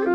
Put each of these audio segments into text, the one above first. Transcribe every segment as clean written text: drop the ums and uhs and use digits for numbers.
I've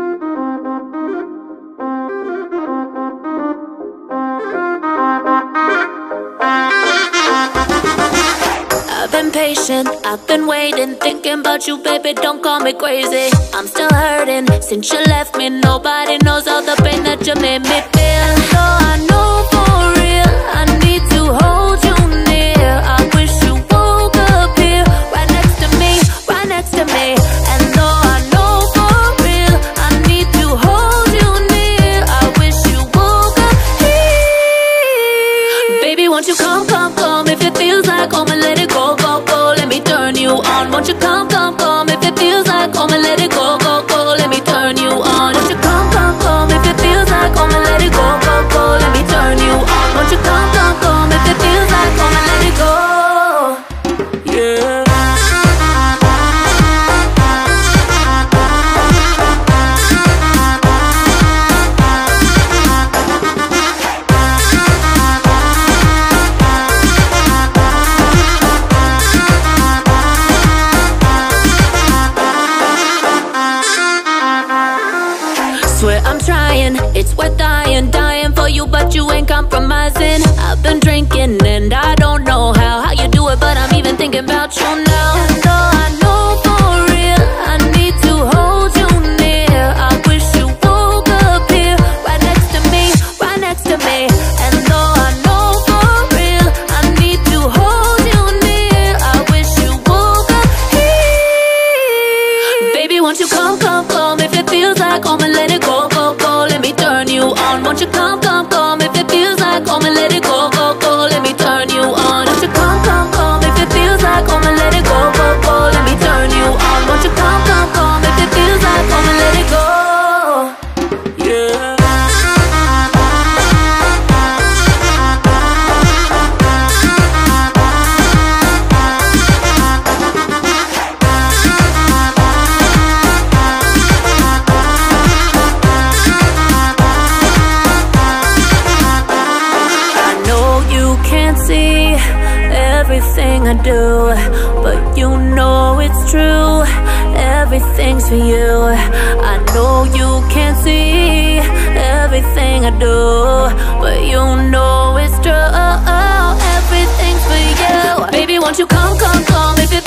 been patient, I've been waiting, thinking about you, baby, don't call me crazy. I'm still hurting, since you left me, nobody knows all the pain that you made me feel. So I know for real, I need to hold you near. I wish you woke up here, right next to me, right next to me. And though I know for real, I need to hold you near. I wish you woke up here. Baby, won't you come, come, come, if it feels like home and let it go, go, go, let me turn you on. Won't you come, come, come, if it feels like home and let it go, go, go, let me turn you on. Won't you come, come, come, if it feels like home and let it go, go, go, let me turn you on. Won't you come, come, come, if it feels like home and let it go. Yeah. Swear I'm trying, it's worth dying, dying for you, but you ain't compromising. I've been drinking and I don't know how you do it, but I'm even thinking about you now. And though I know for real, I need to hold you near. I wish you woke up here, right next to me, right next to me. And though I know for real, I need to hold you near. I wish you woke up here. Baby, won't you come, come, come, if it feels like home and let it go, go, go, let me turn you on. Won't you come, come, come, if it feels like home and let it go, go, go, let me turn you on. Won't you come, come, come, if it feels like home and let it go, go, go, let me turn you on. Won't you come, come, come, if it feels like home and let it go. Yeah. See everything I do, but you know it's true. Everything's for you. I know you can't see everything I do, but you know it's true. Everything's for you. Baby, won't you come, come, come, if it